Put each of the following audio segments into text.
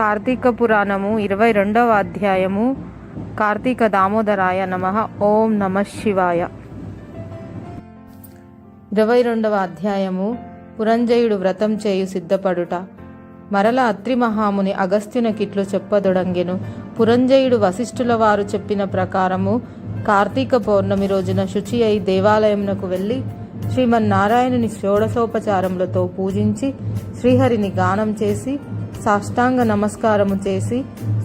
కార్తీక పురాణము 22వ అధ్యాయము. కార్తీక దామోదరాయ నమః. ఓం నమః శివాయ. 22వ అధ్యాయము. పురంజయుడు వ్రతం చేయు సిద్ధపడుట. మరల అత్రి మహాముని అగస్త్యునకిట్లు చెప్పదొడంగెను. పురంజయుడు వశిష్ఠుల వారు చెప్పిన ప్రకారము కార్తీక పౌర్ణమి రోజున శుచి అయి దేవాలయమునకు వెళ్ళి శ్రీమన్నారాయణుని షోడశోపచారములతో పూజించి శ్రీహరిని గానం చేసి సాష్టాంగ నమస్కారము చేసి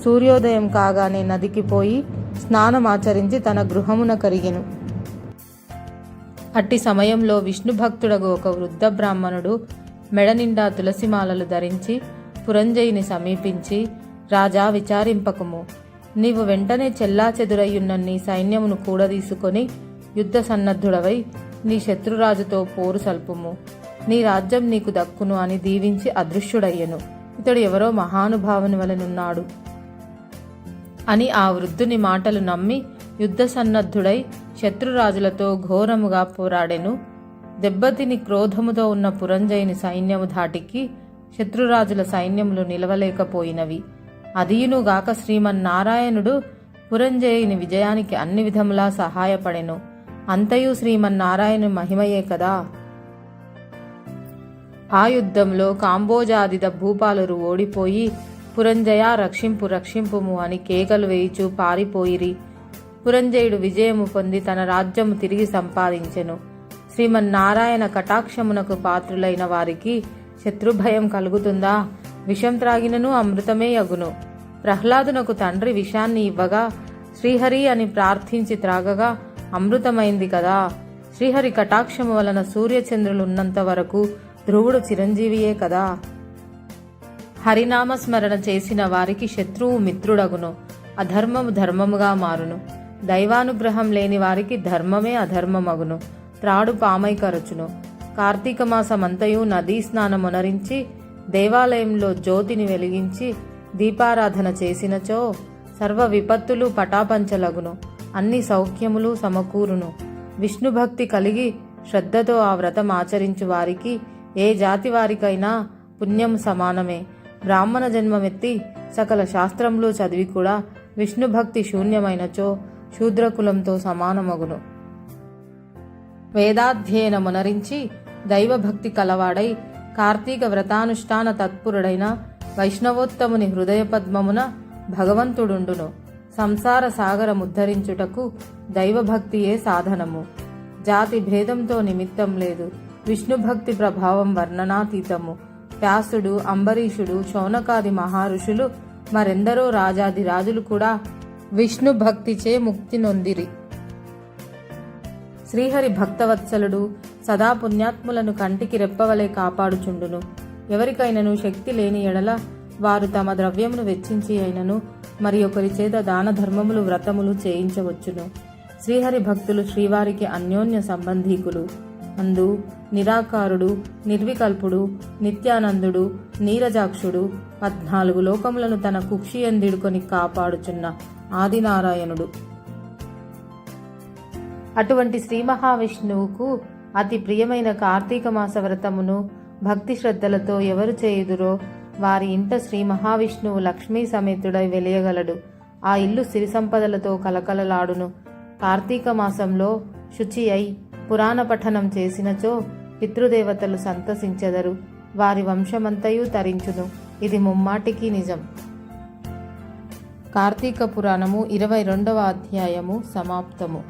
సూర్యోదయం కాగానే నదికి పోయి స్నానమాచరించి తన గృహమున కరిగెను. అట్టి సమయంలో విష్ణు భక్తుడగు ఒక వృద్ధ బ్రాహ్మణుడు మెడ నిండా తులసిమాలలు ధరించి పురంజయుని సమీపించి, రాజా, విచారింపకము. నీవు వెంటనే చెల్లాచెదురయ్యున్న నీ సైన్యమును కూడదీసుకొని యుద్ధ సన్నద్ధుడవై నీ శత్రురాజుతో పోరు సల్పుము. నీ రాజ్యం నీకు దక్కును అని దీవించి అదృశ్యుడయ్యెను. ఇతడు ఎవరో మహానుభావుని వలెనున్నాడు అని ఆ వృద్ధుని మాటలు నమ్మి యుద్ధ సన్నద్ధుడై శత్రురాజులతో ఘోరముగా పోరాడెను. దెబ్బతిని క్రోధముతో ఉన్న పురంజయుని సైన్యము ధాటికి శత్రురాజుల సైన్యములు నిలవలేకపోయినవి. అదియునుగాక శ్రీమన్నారాయణుడు పురంజయుని విజయానికి అన్ని విధములా సహాయపడెను. అంతయు శ్రీమన్నారాయణు మహిమయే కదా. ఆ యుద్ధంలో కాంబోజాదిద భూపాలురు ఓడిపోయి పురంజయ రక్షింపు రక్షింపుము అని కేకలు వేయిచూ పారిపోయిరి. పురంజయుడు విజయము పొంది తన రాజ్యము తిరిగి సంపాదించెను. శ్రీమన్నారాయణ కటాక్షమునకు పాత్రులైన వారికి శత్రుభయం కలుగుతుందా? విషం త్రాగినను అమృతమే యగును. ప్రహ్లాదునకు తండ్రి విషాన్ని ఇవ్వగా శ్రీహరి అని ప్రార్థించి త్రాగగా అమృతమైంది కదా. శ్రీహరి కటాక్షము వలన సూర్యచంద్రులున్నంత వరకు ధ్రువుడు చిరంజీవియే కదా. హరినామస్మరణ చేసిన వారికి శత్రువు మిత్రుడగును. అధర్మము ధర్మముగా మారును. దైవానుగ్రహం లేని వారికి ధర్మమే అధర్మమగును. త్రాడు పామై కరచును. కార్తీక మాసమంతయు నదీ స్నానమునరించి దేవాలయంలో జ్యోతిని వెలిగించి దీపారాధన చేసినచో సర్వ విపత్తులు పటాపంచలగును. అన్ని సౌఖ్యములు సమకూరును. విష్ణుభక్తి కలిగి శ్రద్ధతో ఆ వ్రతం ఆచరించు వారికి ఏ జాతి వారికైనా పుణ్యము సమానమే. బ్రాహ్మణ జన్మమెత్తి సకల శాస్త్రములు చదివి కూడా విష్ణుభక్తి శూన్యమైనచో శూద్రకులంతో సమానమగును. వేదాధ్యయనమునరించి దైవభక్తి కలవాడై కార్తీక వ్రతానుష్ఠాన తత్పురుడైన వైష్ణవోత్తముని హృదయ పద్మమున భగవంతుడుండును. సంసార సాగరముద్ధరించుటకు దైవభక్తియే సాధనము. జాతి భేదంతో నిమిత్తం లేదు. విష్ణుభక్తి ప్రభావం వర్ణనాతీతము. వ్యాసుడు, అంబరీషుడు, శౌనకాది మహారుషులు మరెందరో రాజాది రాజులు కూడా విష్ణు భక్తిచే ముక్తి నొందిరి. శ్రీహరి భక్తవత్సలుడు సదా పుణ్యాత్ములను కంటికి రెప్పవలే కాపాడుచుండును. ఎవరికైనను శక్తి లేని ఎడల వారు తమ ద్రవ్యమును వెచ్చించి అయినను మరి ఒకరి చేత దాన ధర్మములు వ్రతములు చేయించవచ్చును. శ్రీహరి భక్తులు శ్రీవారికి అన్యోన్య సంబంధీకులు. అందు నిరాకారుడు, నిర్వికల్పుడు, నిత్యానందుడు, నీరజాక్షుడు 14 లోకములను తన కుక్షియందిడుకొని కాపాడుచున్న ఆదినారాయణుడు. అటువంటి శ్రీ మహావిష్ణువుకు అతి ప్రియమైన కార్తీక మాస వ్రతమును భక్తి శ్రద్ధలతో ఎవరు చేయుదురో వారి ఇంట శ్రీ మహావిష్ణువు లక్ష్మీ సమేతుడై వెలియగలడు. ఆ ఇల్లు సిరి సంపదలతో కలకలలాడును. కార్తీక మాసంలో శుచి అయి పురాణ పఠనం చేసినచో పితృదేవతలు సంతసించెదరు. వారి వంశమంతయు తరించును. ఇది ముమ్మాటికి నిజం. కార్తీక పురాణము 22వ అధ్యాయము సమాప్తము.